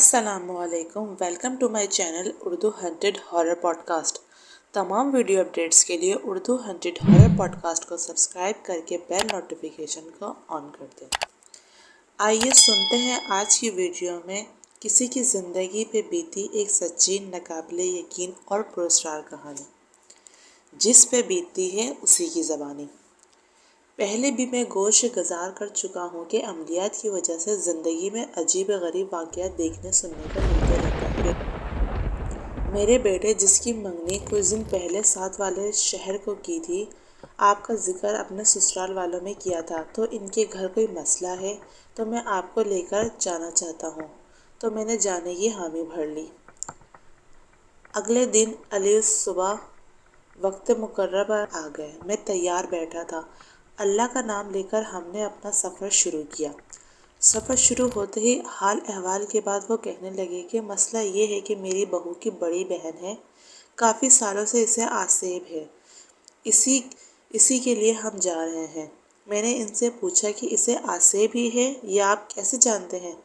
السلام علیکم، welcome to my channel Urdu haunted horror podcast. تمام ویڈیو اپڈیٹس کے لیے Urdu haunted horror podcast کو سبسکرائب کر کے بیل نوٹیفیکیشن کو آن کر دیں۔ آئیے سنتے ہیں آج کی ویڈیو میں کسی کی زندگی پہ بیتی ایک سچی، ناقابل یقین اور پراسرار کہانی۔ جس پہ بیتتی ہے اسی کی زبانی۔ پہلے بھی میں گوش گزار کر چکا ہوں کہ عملیات کی وجہ سے زندگی میں عجیب غریب واقعات دیکھنے سننے کو ملتے رہتے ہیں۔ میرے بیٹے جس کی منگنی کچھ دن پہلے ساتھ والے شہر کو کی تھی، آپ کا ذکر اپنے سسرال والوں میں کیا تھا، تو ان کے گھر کوئی مسئلہ ہے تو میں آپ کو لے کر جانا چاہتا ہوں، تو میں نے جانے کی حامی بھر لی۔ اگلے دن علی صبح وقت مقررہ پر آ گئے۔ میں تیار بیٹھا تھا۔ اللہ کا نام لے کر ہم نے اپنا سفر شروع کیا۔ سفر شروع ہوتے ہی حال احوال کے بعد وہ کہنے لگے کہ مسئلہ یہ ہے کہ میری بہو کی بڑی بہن ہے، کافی سالوں سے اسے آسیب ہے، اسی کے لیے ہم جا رہے ہیں۔ میں نے ان سے پوچھا کہ اسے آسیب ہی ہے یا آپ کیسے جانتے ہیں؟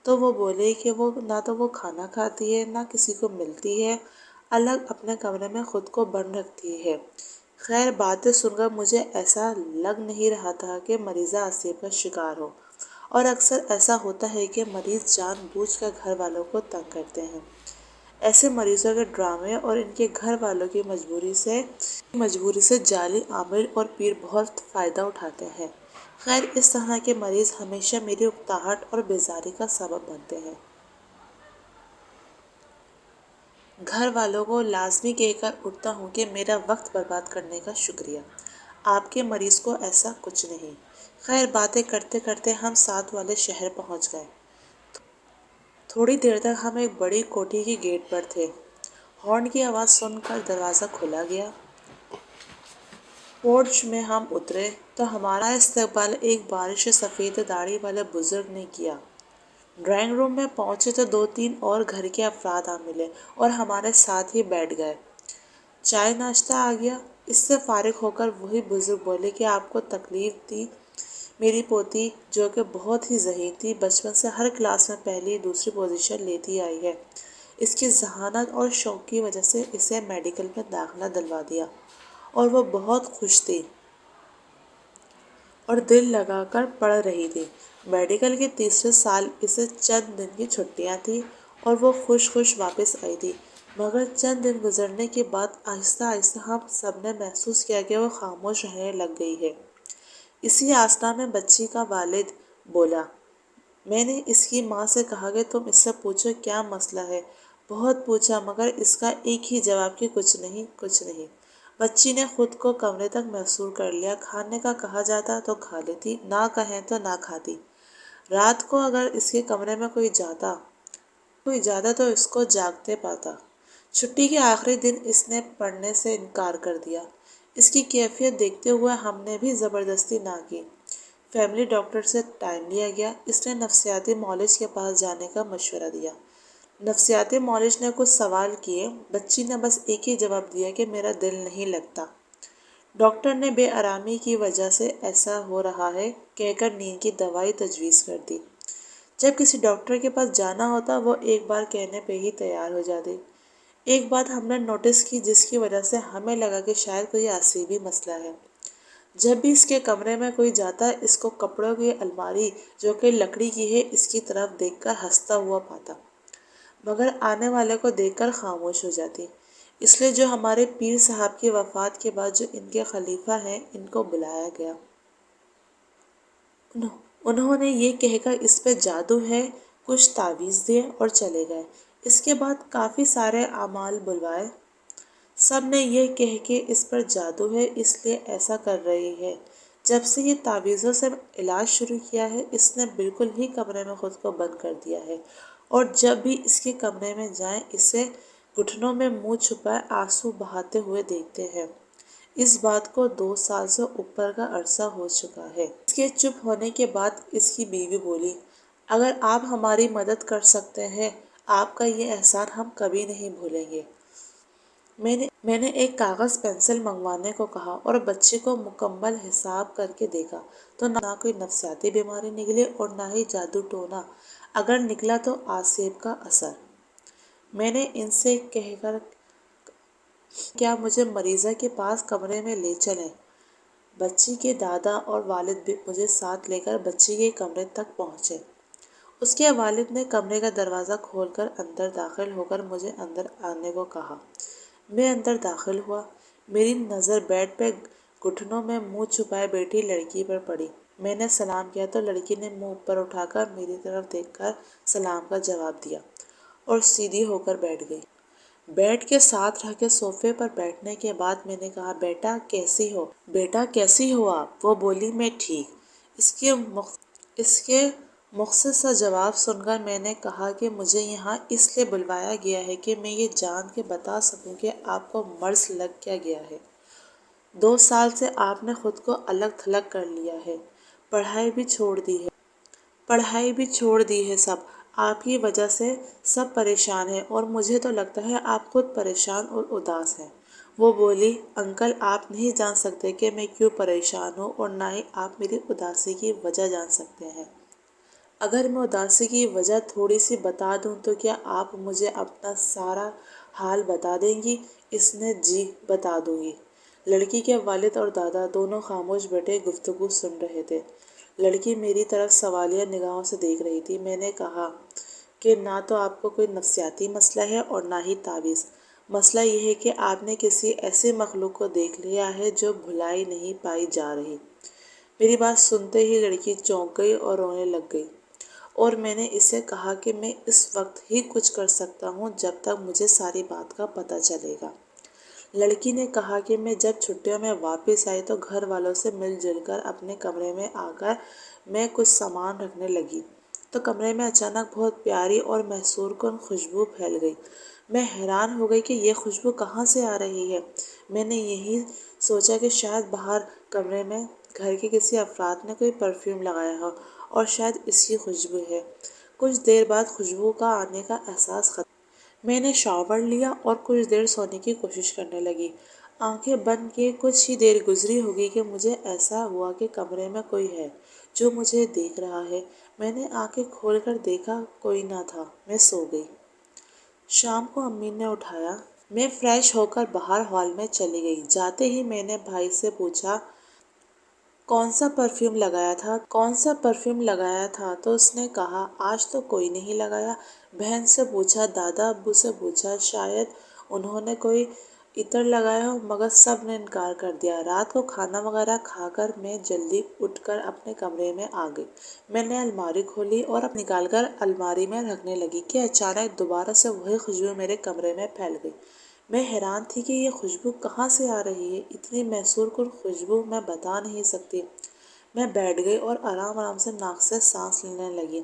تو وہ بولے کہ وہ نہ تو وہ کھانا کھاتی ہے، نہ کسی کو ملتی ہے، الگ اپنے کمرے میں خود کو بند رکھتی ہے۔ خیر، باتیں سن کر مجھے ایسا لگ نہیں رہا تھا کہ مریضہ آسیب کا شکار ہو، اور اکثر ایسا ہوتا ہے کہ مریض جان بوجھ کر گھر والوں کو تنگ کرتے ہیں۔ ایسے مریضوں کے ڈرامے اور ان کے گھر والوں کی مجبوری سے جعلی عامل اور پیر بہت فائدہ اٹھاتے ہیں۔ خیر، اس طرح کے مریض ہمیشہ میری اکتاہٹ اور بیزاری کا سبب بنتے ہیں۔ گھر والوں کو لازمی کہہ کر اٹھتا ہوں کہ میرا وقت برباد کرنے کا شکریہ، آپ کے مریض کو ایسا کچھ نہیں۔ خیر، باتیں کرتے کرتے ہم ساتھ والے شہر پہنچ گئے۔ تھوڑی دیر تک ہم ایک بڑی کوٹھی کی گیٹ پر تھے۔ ہارن کی آواز سن کر دروازہ کھولا گیا۔ پورچ میں ہم اترے تو ہمارا استقبال ایک بالش سفید داڑھی والے بزرگ نے کیا۔ ڈرائنگ روم میں پہنچے تو دو تین اور گھر کے افراد آ ملے اور ہمارے ساتھ ہی بیٹھ گئے۔ چائے ناشتہ آ گیا۔ اس سے فارغ ہو کر وہی بزرگ بولے کہ آپ کو تکلیف دی، میری پوتی جو کہ بہت ہی ذہین تھی، بچپن سے ہر کلاس میں پہلی دوسری پوزیشن لیتی آئی ہے، اس کی ذہانت اور شوق کی وجہ سے اسے میڈیکل میں داخلہ دلوا دیا اور وہ بہت خوش تھی اور دل لگا کر پڑھ رہی تھی۔ میڈیکل کے تیسرے سال اسے چند دن کی چھٹیاں تھیں اور وہ خوش واپس آئی تھی، مگر چند دن گزرنے کے بعد آہستہ آہستہ ہم سب نے محسوس کیا کہ وہ خاموش رہنے لگ گئی ہے۔ اسی اثنا میں بچی کا والد بولا۔ میں نے اس کی ماں سے کہا کہ تم اس سے پوچھو کیا مسئلہ ہے۔ بہت پوچھا مگر اس کا ایک ہی جواب کہ کچھ نہیں۔ بچی نے خود کو کمرے تک محصور کر لیا۔ کھانے کا کہا جاتا تو کھا لیتی، نہ کہیں تو نہ کھاتی۔ رات کو اگر اس کے کمرے میں کوئی جاتا تو اس کو جاگتے پاتا۔ چھٹی کے آخری دن اس نے پڑھنے سے انکار کر دیا۔ اس کی کیفیت دیکھتے ہوئے ہم نے بھی زبردستی نہ کی۔ فیملی ڈاکٹر سے ٹائم لیا گیا۔ اس نے نفسیاتی معالج کے پاس جانے کا مشورہ دیا۔ نفسیاتی معالج نے کچھ سوال کیے۔ بچی نے بس ایک ہی جواب دیا کہ میرا دل نہیں لگتا۔ ڈاکٹر نے بے آرامی کی وجہ سے ایسا ہو رہا ہے کہہ کر نیند کی دوائی تجویز کر دی۔ جب کسی ڈاکٹر کے پاس جانا ہوتا وہ ایک بار کہنے پہ ہی تیار ہو جاتی۔ ایک بات ہم نے نوٹس کی جس کی وجہ سے ہمیں لگا کہ شاید کوئی آسیبی مسئلہ ہے۔ جب بھی اس کے کمرے میں کوئی جاتا اس کو کپڑوں کی الماری جو کہ لکڑی کی ہے اس کی طرف دیکھ کر ہنستا ہوا پاتا، مگر آنے والے کو دیکھ کر خاموش ہو جاتی۔ اس لیے جو ہمارے پیر صاحب کی وفات کے بعد جو ان کے خلیفہ ہیں ان کو بلایا گیا۔ انہوں نے یہ کہہ کر اس پہ جادو ہے کچھ تعویذ دیے اور چلے گئے۔ اس کے بعد کافی سارے اعمال بلوائے۔ سب نے یہ کہہ کہ اس پر جادو ہے اس لیے ایسا کر رہی ہے۔ جب سے یہ تعویذوں سے علاج شروع کیا ہے اس نے بالکل ہی کمرے میں خود کو بند کر دیا ہے، اور جب بھی اس کے کمرے میں جائیں اسے گھٹنوں میں منہ چھپائے آنسو بہاتے ہوئے دیکھتے ہیں۔ اس بات کو 2 سال سے اوپر کا عرصہ ہو چکا ہے۔ اس کے چپ ہونے کے بعد اس کی بیوی بولی، اگر آپ ہماری مدد کر سکتے ہیں آپ کا یہ احسان ہم کبھی نہیں بھولیں گے۔ میں نے ایک کاغذ پنسل منگوانے کو کہا اور بچی کو مکمل حساب کر کے دیکھا تو نہ کوئی نفسیاتی بیماری نکلی اور نہ ہی جادو ٹونا۔ اگر نکلا تو آسیب کا اثر۔ میں نے ان سے کہہ کر کیا مجھے مریضہ کے پاس کمرے میں لے چلیں۔ بچی کے دادا اور والد بھی مجھے ساتھ لے کر بچی کے کمرے تک پہنچے۔ اس کے والد نے کمرے کا دروازہ کھول کر اندر داخل ہو کر مجھے اندر آنے کو کہا۔ میں اندر داخل ہوا۔ میری نظر بیڈ پہ گھٹنوں میں منہ چھپائے بیٹھی لڑکی پر پڑی۔ میں نے سلام کیا تو لڑکی نے منہ اوپر اٹھا کر میری طرف دیکھ کر سلام کا جواب دیا اور سیدھی ہو کر بیٹھ گئی۔ بیڈ کے ساتھ رکھے صوفے پر بیٹھنے کے بعد میں نے کہا، بیٹا کیسی ہو آپ؟ وہ بولی، میں ٹھیک۔ اس کے مختصر سا جواب سن کر میں نے کہا کہ مجھے یہاں اس لیے بلوایا گیا ہے کہ میں یہ جان کے بتا سکوں کہ آپ کو مرض لگ کیا گیا ہے۔ 2 سال سے آپ نے خود کو الگ تھلگ کر لیا ہے، پڑھائی بھی چھوڑ دی ہے۔ سب آپ کی وجہ سے سب پریشان ہیں اور مجھے تو لگتا ہے آپ خود پریشان اور اداس ہیں۔ وہ بولی، انکل آپ نہیں جان سکتے کہ میں کیوں پریشان ہوں اور نہ ہی آپ میری اداسی کی وجہ جان سکتے ہیں۔ اگر میں اداسی کی وجہ تھوڑی سی بتا دوں تو کیا آپ مجھے اپنا سارا حال بتا دیں گی؟ اس نے جی بتا دوں گی۔ لڑکی کے والد اور دادا دونوں خاموش بیٹھے گفتگو سن رہے تھے۔ لڑکی میری طرف سوالیہ نگاہوں سے دیکھ رہی تھی۔ میں نے کہا کہ نہ تو آپ کو کوئی نفسیاتی مسئلہ ہے اور نہ ہی تعویذ۔ مسئلہ یہ ہے کہ آپ نے کسی ایسی مخلوق کو دیکھ لیا ہے جو بھلائی نہیں پائی جا رہی۔ میری بات سنتے ہی لڑکی چونک گئی اور رونے لگ گئی اور میں نے اسے کہا کہ میں اس وقت ہی کچھ کر سکتا ہوں جب تک مجھے ساری بات کا پتہ چلے گا۔ لڑکی نے کہا کہ میں جب چھٹیوں میں واپس آئی تو گھر والوں سے مل جل کر اپنے کمرے میں آ کر میں کچھ سامان رکھنے لگی تو کمرے میں اچانک بہت پیاری اور محسور کن خوشبو پھیل گئی۔ میں حیران ہو گئی کہ یہ خوشبو کہاں سے آ رہی ہے۔ میں نے یہی سوچا کہ شاید باہر کمرے میں گھر کے کسی افراد نے کوئی پرفیوم لگایا ہو اور شاید اس کی خوشبو ہے۔ کچھ دیر بعد خوشبو کا آنے کا احساس ختم۔ میں نے شاور لیا اور کچھ دیر سونے کی کوشش کرنے لگی۔ آنکھیں بند کیے کچھ ہی دیر گزری ہوگی کہ مجھے ایسا ہوا کہ کمرے میں کوئی ہے جو مجھے دیکھ رہا ہے۔ میں نے آنکھیں کھول کر دیکھا، کوئی نہ تھا۔ میں سو گئی۔ شام کو امی نے اٹھایا۔ میں فریش ہو کر باہر ہال میں چلی گئی۔ جاتے ہی میں نے بھائی سے پوچھا، کون سا پرفیوم لگایا تھا تو اس نے کہا، آج تو کوئی نہیں لگایا۔ بہن سے پوچھا، دادا ابو سے پوچھا، شاید انہوں نے کوئی عطر لگایا ہو، مگر سب نے انکار کر دیا۔ رات کو کھانا وغیرہ کھا کر میں جلدی اٹھ کر اپنے کمرے میں آ گئی۔ میں نے الماری کھولی اور نکال کر الماری میں رکھنے لگی کہ اچانک دوبارہ سے وہی خوشبو میرے کمرے میں پھیل گئی۔ میں حیران تھی کہ یہ خوشبو کہاں سے آ رہی ہے، اتنی محسور کن خوشبو میں بتا نہیں سکتی۔ میں بیٹھ گئی اور آرام آرام سے ناک سے سانس لینے لگی۔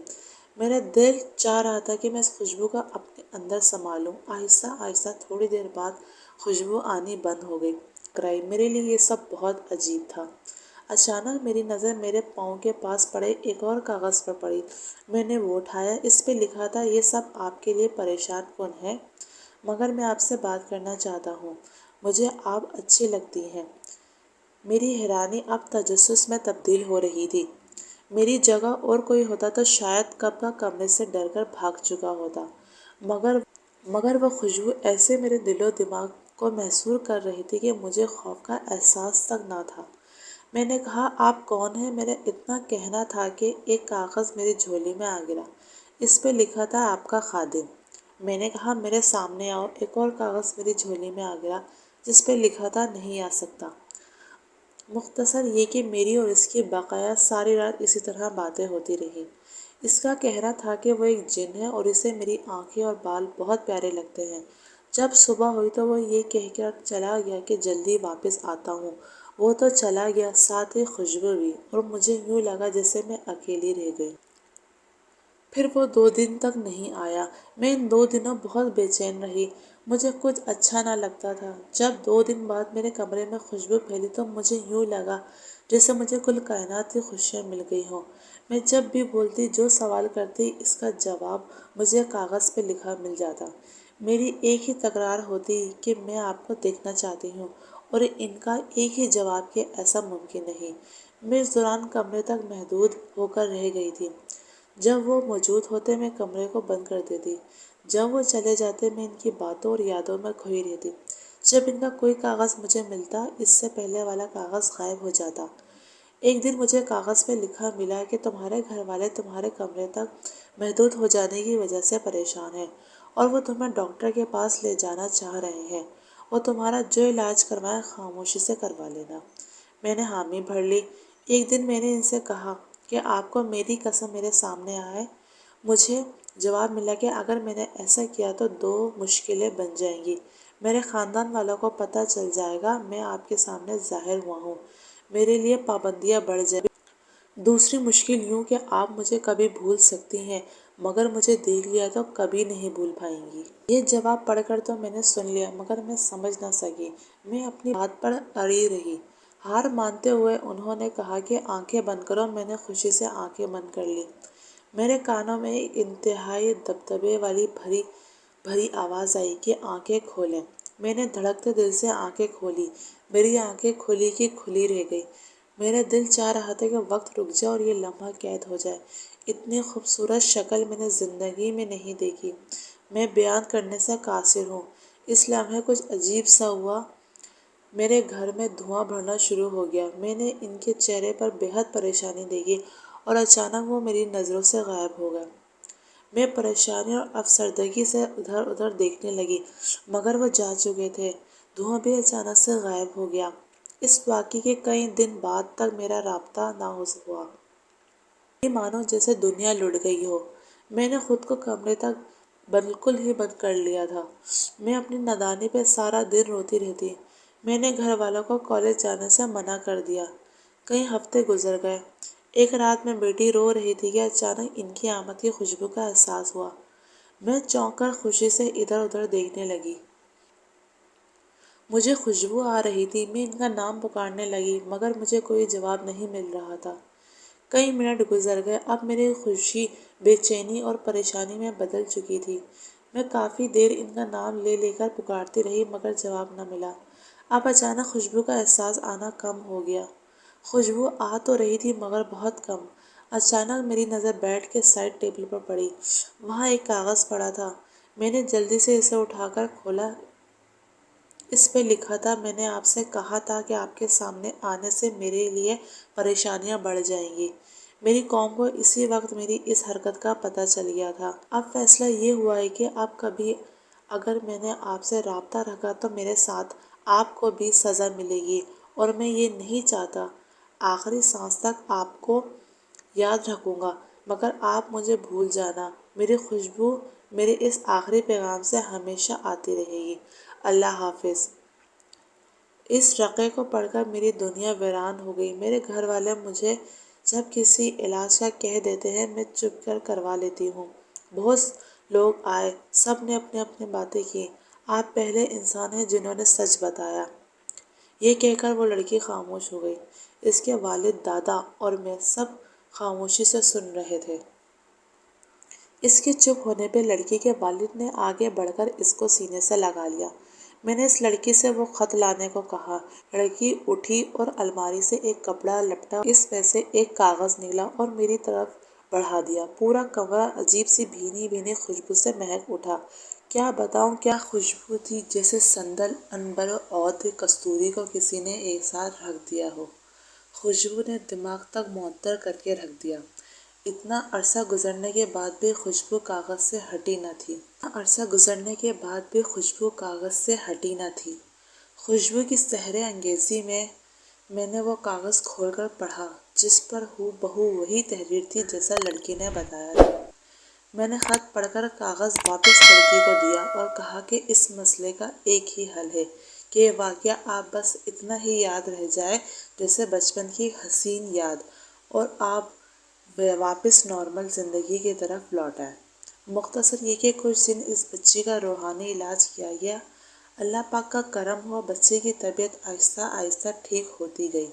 میرا دل چاہ رہا تھا کہ میں اس خوشبو کو اپنے اندر سما لوں۔ آہستہ آہستہ تھوڑی دیر بعد خوشبو آنی بند ہو گئی۔ میرے لیے یہ سب بہت عجیب تھا۔ اچانک میری نظر میرے پاؤں کے پاس پڑے ایک اور کاغذ پر پڑی۔ میں نے وہ اٹھایا۔ اس پہ لکھا تھا، یہ سب آپ کے لیے پریشان کن ہے، مگر میں آپ سے بات کرنا چاہتا ہوں۔ مجھے آپ اچھی لگتی ہیں۔ میری حیرانی اب تجسس میں تبدیل ہو رہی تھی۔ میری جگہ اور کوئی ہوتا تو شاید کب کا کمرے سے ڈر کر بھاگ چکا ہوتا، مگر وہ خوشبو ایسے میرے دل و دماغ کو محصور کر رہی تھی کہ مجھے خوف کا احساس تک نہ تھا۔ میں نے کہا، آپ کون ہیں؟ میرا اتنا کہنا تھا کہ ایک کاغذ میری جھولی میں آ گرا۔ اس پہ لکھا تھا، آپ کا خادم۔ میں نے کہا، میرے سامنے آؤ۔ ایک اور کاغذ میری جھولی میں آ گرا جس پہ لکھا تھا، نہیں آ سکتا۔ مختصر یہ کہ میری اور اس کی بقایا ساری رات اسی طرح باتیں ہوتی رہیں۔ اس کا کہنا تھا کہ وہ ایک جن ہے اور اسے میری آنکھیں اور بال بہت پیارے لگتے ہیں۔ جب صبح ہوئی تو وہ یہ کہہ کر چلا گیا کہ جلدی واپس آتا ہوں۔ وہ تو چلا گیا، ساتھ ہی خوشبو بھی، اور مجھے یوں لگا جیسے میں اکیلی رہ گئی۔ پھر وہ 2 دن تک نہیں آیا۔ میں ان 2 دنوں بہت بے چین رہی۔ مجھے کچھ اچھا نہ لگتا تھا۔ جب 2 دن بعد میرے کمرے میں خوشبو پھیلی تو مجھے یوں لگا جیسے مجھے کل کائنات کی خوشیاں مل گئی ہوں۔ میں جب بھی بولتی، جو سوال کرتی، اس کا جواب مجھے کاغذ پہ لکھا مل جاتا۔ میری ایک ہی تکرار ہوتی کہ میں آپ کو دیکھنا چاہتی ہوں، اور ان کا ایک ہی جواب کہ ایسا ممکن نہیں۔ میں اس دوران کمرے تک محدود ہو کر رہ گئی تھی۔ جب وہ موجود ہوتے میں کمرے کو بند کر دیتی، جب وہ چلے جاتے میں ان کی باتوں اور یادوں میں کھوئی رہتی۔ جب ان کا کوئی کاغذ مجھے ملتا، اس سے پہلے والا کاغذ غائب ہو جاتا۔ ایک دن مجھے کاغذ پہ لکھا ملا کہ تمہارے گھر والے تمہارے کمرے تک محدود ہو جانے کی وجہ سے پریشان ہیں اور وہ تمہیں ڈاکٹر کے پاس لے جانا چاہ رہے ہیں۔ وہ تمہارا جو علاج کروائیں خاموشی سے کروا لینا۔ میں نے حامی بھر لی۔ ایک دن میں نے ان سے کہا کہ آپ کو میری قسم میرے سامنے آئے۔ مجھے جواب ملا کہ اگر میں نے ایسا کیا تو 2 مشکلیں بن جائیں گی۔ میرے خاندان والوں کو پتہ چل جائے گا میں آپ کے سامنے ظاہر ہوا ہوں، میرے لیے پابندیاں بڑھ جائیں۔ دوسری مشکل یوں کہ آپ مجھے کبھی بھول سکتی ہیں مگر مجھے دیکھ لیا تو کبھی نہیں بھول پائیں گی۔ یہ جواب پڑھ کر تو میں نے سن لیا مگر میں سمجھ نہ سکی۔ میں اپنی بات پر اڑی رہی۔ ہار مانتے ہوئے انہوں نے کہا کہ آنکھیں بند کرو۔ میں نے خوشی سے آنکھیں بند کر لی۔ میرے کانوں میں ایک انتہائی دبدبے والی بھری آواز آئی کہ آنکھیں کھولیں۔ میں نے دھڑکتے دل سے آنکھیں کھولی۔ میری آنکھیں کھلی کی کھلی رہ گئی۔ میرا دل چاہ رہا تھا کہ وقت رک جائے اور یہ لمحہ قید ہو جائے۔ اتنی خوبصورت شکل میں نے زندگی میں نہیں دیکھی۔ میں بیان کرنے سے قاصر ہوں۔ اس لمحے کچھ عجیب سا ہوا۔ میرے گھر میں دھواں بھرنا شروع ہو گیا۔ میں نے ان کے چہرے پر بے حد پریشانی دیکھی اور اچانک وہ میری نظروں سے غائب ہو گئے۔ میں پریشانی اور افسردگی سے ادھر ادھر دیکھنے لگی مگر وہ جا چکے تھے۔ دھواں بھی اچانک سے غائب ہو گیا۔ اس واقعے کے کئی دن بعد تک میرا رابطہ نہ ہوا۔ یہ مانو جیسے دنیا لٹ گئی ہو۔ میں نے خود کو کمرے تک بالکل ہی بند کر لیا تھا۔ میں اپنی نادانی پہ سارا دن روتی رہتی۔ میں نے گھر والوں کو کالج جانے سے منع کر دیا۔ کئی ہفتے گزر گئے۔ ایک رات میں بیٹی رو رہی تھی کہ اچانک ان کی آمد کی خوشبو کا احساس ہوا۔ میں چونک کر خوشی سے ادھر ادھر دیکھنے لگی۔ مجھے خوشبو آ رہی تھی۔ میں ان کا نام پکارنے لگی مگر مجھے کوئی جواب نہیں مل رہا تھا۔ کئی منٹ گزر گئے۔ اب میری خوشی بے چینی اور پریشانی میں بدل چکی تھی۔ میں کافی دیر ان کا نام لے لے کر پکارتی رہی مگر جواب نہ ملا۔ اب اچانک خوشبو کا احساس آنا کم ہو گیا۔ خوشبو آ تو رہی تھی مگر بہت کم۔ اچانک میری نظر بیڈ کے سائڈ ٹیبل پر پڑی۔ وہاں ایک کاغذ پڑا تھا۔ میں نے جلدی سے اسے اٹھا کر کھولا۔ اس پہ لکھا تھا، میں نے آپ سے کہا تھا کہ آپ کے سامنے آنے سے میرے لیے پریشانیاں بڑھ جائیں گی۔ میری قوم کو اسی وقت میری اس حرکت کا پتہ چل گیا تھا۔ اب فیصلہ یہ ہوا ہے کہ اب کبھی اگر میں نے آپ سے رابطہ رکھا تو میرے ساتھ آپ کو بھی سزا ملے گی اور میں یہ نہیں چاہتا۔ آخری سانس تک آپ کو یاد رکھوں گا مگر آپ مجھے بھول جانا۔ میری خوشبو میرے اس آخری پیغام سے ہمیشہ آتی رہے گی۔ اللہ حافظ۔ اس رقعے کو پڑھ کر میری دنیا ویران ہو گئی۔ میرے گھر والے مجھے جب کسی علاج کا کہہ دیتے ہیں میں چپ کر کروا لیتی ہوں۔ بہت لوگ آئے، سب نے اپنی اپنی باتیں کی۔ آپ پہلے انسان ہیں جنہوں نے سچ بتایا۔ یہ کہہ کر وہ لڑکی خاموش ہو گئی۔ اس کے والد، دادا اور میں سب خاموشی سے سن رہے تھے۔ اس کے چپ ہونے پہ لڑکی کے والد نے آگے بڑھ کر اس کو سینے سے لگا لیا۔ میں نے اس لڑکی سے وہ خط لانے کو کہا۔ لڑکی اٹھی اور الماری سے ایک کپڑا لپٹا، اس میں سے ایک کاغذ نکلا اور میری طرف بڑھا دیا۔ پورا کمرہ عجیب سی بھینی بھینی خوشبو سے مہک اٹھا۔ کیا بتاؤں کیا خوشبو تھی، جیسے سندل، عنبر اور عود کستوری کو کسی نے ایک ساتھ رکھ دیا ہو۔ خوشبو نے دماغ تک معطر کر کے رکھ دیا۔ اتنا عرصہ گزرنے کے بعد بھی خوشبو کاغذ سے ہٹی نہ تھی۔ خوشبو کی سحر انگیزی میں نے وہ کاغذ کھول کر پڑھا جس پر ہو بہو وہی تحریر تھی جیسا لڑکی نے بتایا تھا۔ میں نے خط پڑھ کر کاغذ واپس لڑکی کو دیا اور کہا کہ اس مسئلے کا ایک ہی حل ہے کہ یہ واقعہ آپ بس اتنا ہی یاد رہ جائے جیسے بچپن کی حسین یاد، اور آپ واپس نارمل زندگی کی طرف لوٹ آئیں۔ مختصر یہ کہ کچھ دن اس بچی کا روحانی علاج کیا گیا۔ اللہ پاک کا کرم ہوا، بچی کی طبیعت آہستہ آہستہ ٹھیک ہوتی گئی۔